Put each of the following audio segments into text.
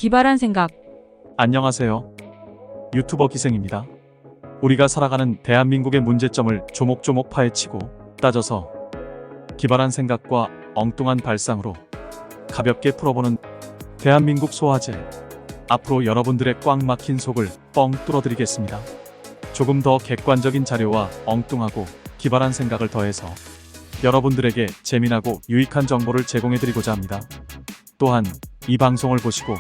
기발한 생각. 안녕하세요. 유튜버 기생입니다. 우리가 살아가는 대한민국의 문제점을 조목조목 파헤치고 따져서 기발한 생각과 엉뚱한 발상으로 가볍게 풀어보는 대한민국 소화제. 앞으로 여러분들의 꽉 막힌 속을 뻥 뚫어드리겠습니다. 조금 더 객관적인 자료와 엉뚱하고 기발한 생각을 더해서 여러분들에게 재미나고 유익한 정보를 제공해드리고자 합니다. 또한 이 방송을 보시고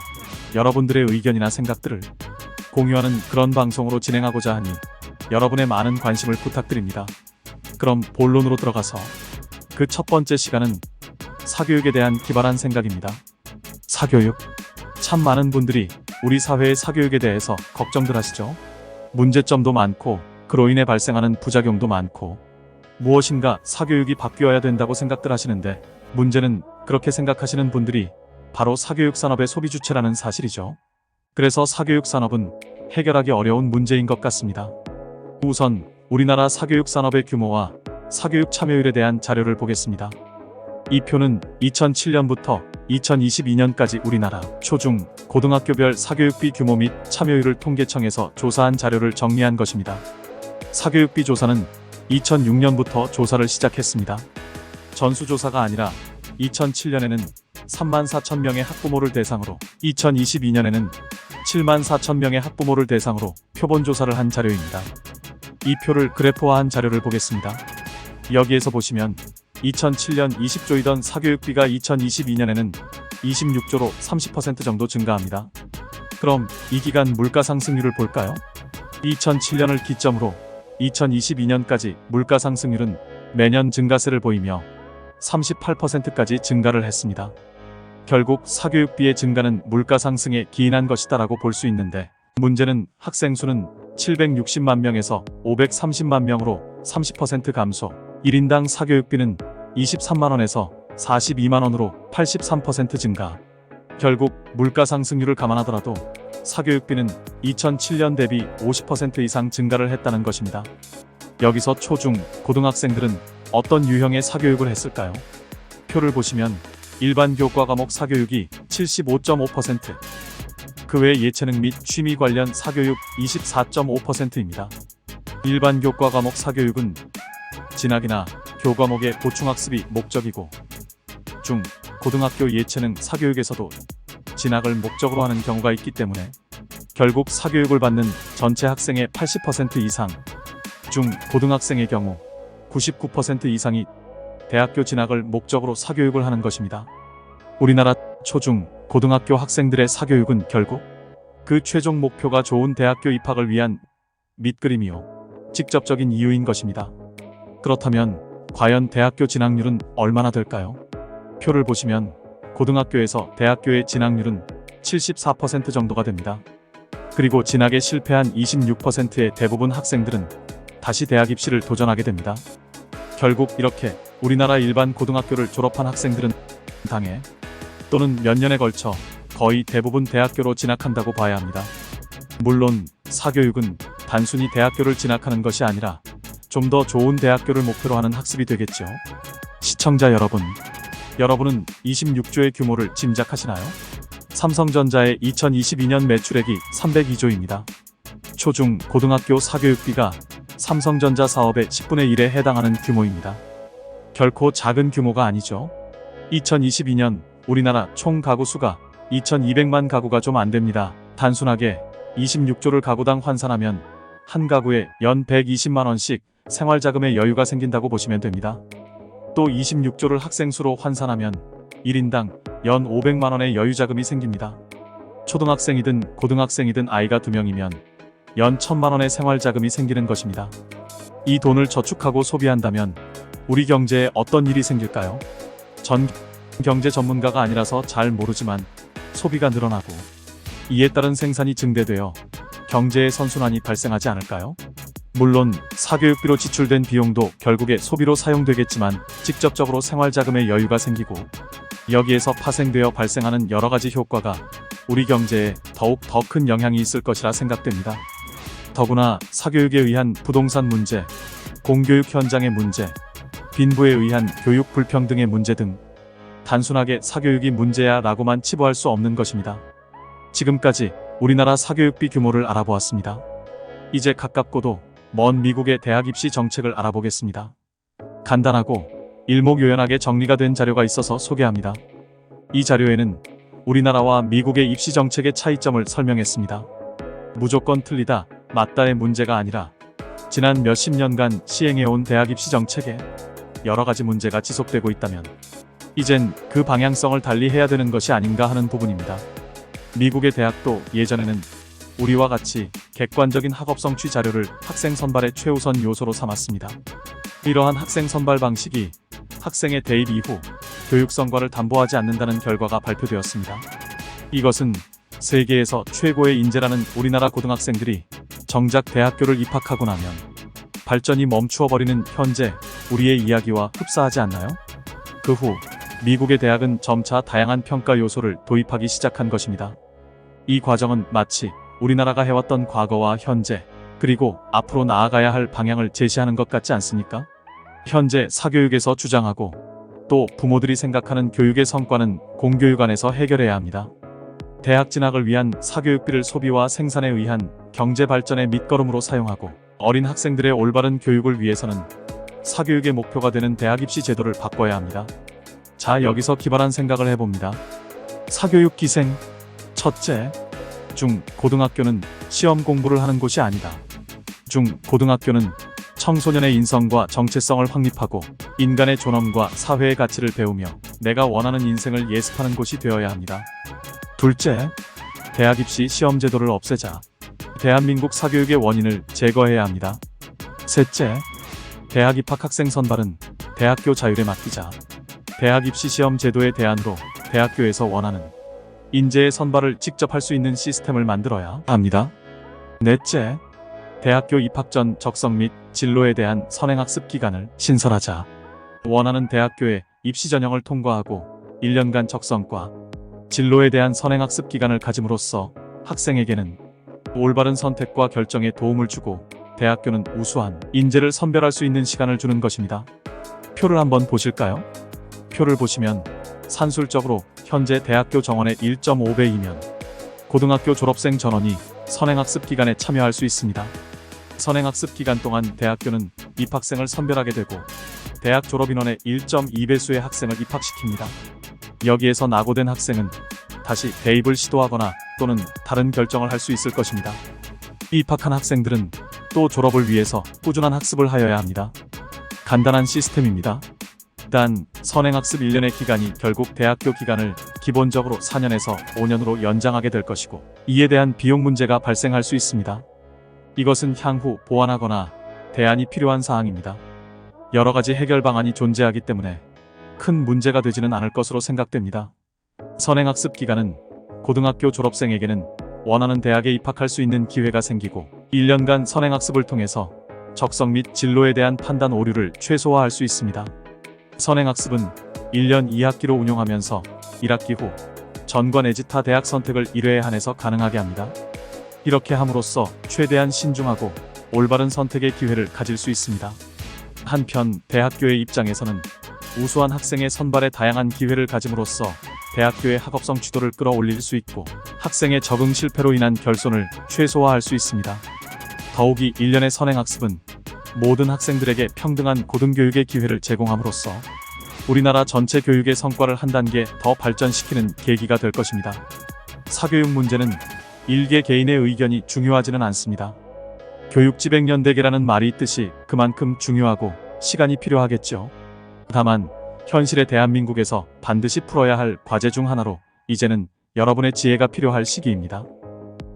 여러분들의 의견이나 생각들을 공유하는 그런 방송으로 진행하고자 하니 여러분의 많은 관심을 부탁드립니다. 그럼 본론으로 들어가서 그 첫 번째 시간은 사교육에 대한 기발한 생각입니다. 사교육. 참 많은 분들이 우리 사회의 사교육에 대해서 걱정들 하시죠? 문제점도 많고 그로 인해 발생하는 부작용도 많고 무엇인가 사교육이 바뀌어야 된다고 생각들 하시는데 문제는 그렇게 생각하시는 분들이 바로 사교육 산업의 소비 주체라는 사실이죠. 그래서 사교육 산업은 해결하기 어려운 문제인 것 같습니다. 우선 우리나라 사교육 산업의 규모와 사교육 참여율에 대한 자료를 보겠습니다. 이 표는 2007년부터 2022년까지 우리나라 초중 고등학교별 사교육비 규모 및 참여율을 통계청에서 조사한 자료를 정리한 것입니다. 사교육비 조사는 2006년부터 조사를 시작했습니다. 전수조사가 아니라 2007년에는 34,000명의 학부모를 대상으로 2022년에는 74,000명의 학부모를 대상으로 표본조사를 한 자료입니다. 이 표를 그래프화한 자료를 보겠습니다. 여기에서 보시면 2007년 20조이던 사교육비가 2022년에는 26조로 30% 정도 증가합니다. 그럼 이 기간 물가 상승률을 볼까요? 2007년을 기점으로 2022년까지 물가 상승률은 매년 증가세를 보이며 38%까지 증가를 했습니다. 결국 사교육비의 증가는 물가 상승에 기인한 것이다라고 볼 수 있는데 문제는 학생 수는 760만 명에서 530만 명으로 30% 감소, 1인당 사교육비는 23만원에서 42만원으로 83% 증가. 결국 물가 상승률을 감안하더라도 사교육비는 2007년 대비 50% 이상 증가를 했다는 것입니다. 여기서 초중 고등학생들은 어떤 유형의 사교육을 했을까요? 표를 보시면 일반 교과 과목 사교육이 75.5%, 그 외 예체능 및 취미 관련 사교육 24.5%입니다. 일반 교과 과목 사교육은 진학이나 교과목의 보충학습이 목적이고 중, 고등학교 예체능 사교육에서도 진학을 목적으로 하는 경우가 있기 때문에 결국 사교육을 받는 전체 학생의 80% 이상, 중, 고등학생의 경우 99% 이상이 대학교 진학을 목적으로 사교육을 하는 것입니다. 우리나라 초중, 고등학교 학생들의 사교육은 결국 그 최종 목표가 좋은 대학교 입학을 위한 밑그림이요, 직접적인 이유인 것입니다. 그렇다면 과연 대학교 진학률은 얼마나 될까요? 표를 보시면 고등학교에서 대학교의 진학률은 74% 정도가 됩니다. 그리고 진학에 실패한 26%의 대부분 학생들은 다시 대학 입시를 도전하게 됩니다. 결국 이렇게 우리나라 일반 고등학교를 졸업한 학생들은 당해 또는 몇 년에 걸쳐 거의 대부분 대학교로 진학한다고 봐야 합니다. 물론 사교육은 단순히 대학교를 진학하는 것이 아니라 좀 더 좋은 대학교를 목표로 하는 학습이 되겠죠. 시청자 여러분, 여러분은 26조의 규모를 짐작하시나요? 삼성전자의 2022년 매출액이 302조입니다. 초중 고등학교 사교육비가 삼성전자 사업의 10분의 1에 해당하는 규모입니다. 결코 작은 규모가 아니죠. 2022년 우리나라 총 가구 수가 2200만 가구가 좀 안됩니다. 단순하게 26조를 가구당 환산하면 한 가구에 연 120만원씩 생활자금의 여유가 생긴다고 보시면 됩니다. 또 26조를 학생 수로 환산하면 1인당 연 500만원의 여유자금이 생깁니다. 초등학생이든 고등학생이든 아이가 2명이면 연 1000만원의 생활자금이 생기는 것입니다. 이 돈을 저축하고 소비한다면 우리 경제에 어떤 일이 생길까요? 전 경제 전문가가 아니라서 잘 모르지만 소비가 늘어나고 이에 따른 생산이 증대되어 경제의 선순환이 발생하지 않을까요? 물론 사교육비로 지출된 비용도 결국에 소비로 사용되겠지만 직접적으로 생활자금의 여유가 생기고 여기에서 파생되어 발생하는 여러가지 효과가 우리 경제에 더욱 더 큰 영향이 있을 것이라 생각됩니다. 더구나 사교육에 의한 부동산 문제, 공교육 현장의 문제, 빈부에 의한 교육 불평등의 문제 등 단순하게 사교육이 문제야 라고만 치부할 수 없는 것입니다. 지금까지 우리나라 사교육비 규모를 알아보았습니다. 이제 가깝고도 먼 미국의 대학 입시 정책을 알아보겠습니다. 간단하고 일목요연하게 정리가 된 자료가 있어서 소개합니다. 이 자료에는 우리나라와 미국의 입시 정책의 차이점을 설명했습니다. 무조건 틀리다, 맞다의 문제가 아니라 지난 몇십 년간 시행해온 대학 입시 정책에 여러 가지 문제가 지속되고 있다면 이젠 그 방향성을 달리해야 되는 것이 아닌가 하는 부분입니다. 미국의 대학도 예전에는 우리와 같이 객관적인 학업 성취 자료를 학생 선발의 최우선 요소로 삼았습니다. 이러한 학생 선발 방식이 학생의 대입 이후 교육 성과를 담보하지 않는다는 결과가 발표되었습니다. 이것은 세계에서 최고의 인재라는 우리나라 고등학생들이 정작 대학교를 입학하고 나면 발전이 멈추어 버리는 현재 우리의 이야기와 흡사하지 않나요? 그 후 미국의 대학은 점차 다양한 평가 요소를 도입하기 시작한 것입니다. 이 과정은 마치 우리나라가 해왔던 과거와 현재, 그리고 앞으로 나아가야 할 방향을 제시하는 것 같지 않습니까? 현재 사교육에서 주장하고 또 부모들이 생각하는 교육의 성과는 공교육 안에서 해결해야 합니다. 대학 진학을 위한 사교육비를 소비와 생산에 의한 경제 발전의 밑거름으로 사용하고 어린 학생들의 올바른 교육을 위해서는 사교육의 목표가 되는 대학 입시 제도를 바꿔야 합니다. 자, 여기서 기발한 생각을 해봅니다. 사교육 기생. 첫째, 중 고등학교는 시험 공부를 하는 곳이 아니다. 중 고등학교는 청소년의 인성과 정체성을 확립하고 인간의 존엄과 사회의 가치를 배우며 내가 원하는 인생을 예습하는 곳이 되어야 합니다. 둘째, 대학 입시 시험 제도를 없애자. 대한민국 사교육의 원인을 제거해야 합니다. 셋째, 대학 입학 학생 선발은 대학교 자율에 맡기자. 대학 입시 시험 제도의 대안으로 대학교에서 원하는 인재의 선발을 직접 할 수 있는 시스템을 만들어야 합니다. 넷째, 대학교 입학 전 적성 및 진로에 대한 선행학습 기간을 신설하자. 원하는 대학교에 입시 전형을 통과하고 1년간 적성과 진로에 대한 선행학습 기간을 가짐으로써 학생에게는 올바른 선택과 결정에 도움을 주고 대학교는 우수한 인재를 선별할 수 있는 시간을 주는 것입니다. 표를 한번 보실까요? 표를 보시면 산술적으로 현재 대학교 정원의 1.5배이면 고등학교 졸업생 전원이 선행학습 기간에 참여할 수 있습니다. 선행학습 기간 동안 대학교는 입학생을 선별하게 되고 대학 졸업인원의 1.2배수의 학생을 입학시킵니다. 여기에서 낙오된 학생은 다시 대입을 시도하거나 또는 다른 결정을 할 수 있을 것입니다. 입학한 학생들은 또 졸업을 위해서 꾸준한 학습을 하여야 합니다. 간단한 시스템입니다. 단 선행학습 1년의 기간이 결국 대학교 기간을 기본적으로 4년에서 5년으로 연장하게 될 것이고 이에 대한 비용 문제가 발생할 수 있습니다. 이것은 향후 보완하거나 대안이 필요한 사항입니다. 여러 가지 해결 방안이 존재하기 때문에 큰 문제가 되지는 않을 것으로 생각됩니다. 선행학습 기간은 고등학교 졸업생에게는 원하는 대학에 입학할 수 있는 기회가 생기고 1년간 선행학습을 통해서 적성 및 진로에 대한 판단 오류를 최소화할 수 있습니다. 선행학습은 1년 2학기로 운용하면서 1학기 후 전과 내지 타 대학 선택을 1회에 한해서 가능하게 합니다. 이렇게 함으로써 최대한 신중하고 올바른 선택의 기회를 가질 수 있습니다. 한편 대학교의 입장에서는 우수한 학생의 선발에 다양한 기회를 가짐으로써 대학교의 학업 성취도를 끌어올릴 수 있고 학생의 적응 실패로 인한 결손을 최소화할 수 있습니다. 더욱이 1년의 선행학습은 모든 학생들에게 평등한 고등교육의 기회를 제공함으로써 우리나라 전체 교육의 성과를 한 단계 더 발전시키는 계기가 될 것입니다. 사교육 문제는 일개 개인의 의견이 중요하지는 않습니다. 교육지백연대계라는 말이 있듯이 그만큼 중요하고 시간이 필요하겠죠. 다만 현실의 대한민국에서 반드시 풀어야 할 과제 중 하나로 이제는 여러분의 지혜가 필요할 시기입니다.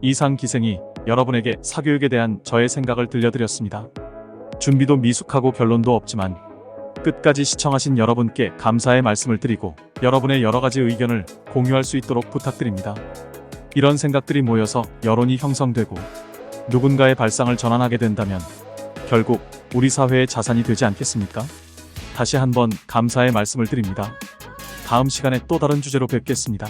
이상 기생이 여러분에게 사교육에 대한 저의 생각을 들려드렸습니다. 준비도 미숙하고 결론도 없지만 끝까지 시청하신 여러분께 감사의 말씀을 드리고 여러분의 여러가지 의견을 공유할 수 있도록 부탁드립니다. 이런 생각들이 모여서 여론이 형성되고 누군가의 발상을 전환하게 된다면 결국 우리 사회의 자산이 되지 않겠습니까? 다시 한번 감사의 말씀을 드립니다. 다음 시간에 또 다른 주제로 뵙겠습니다.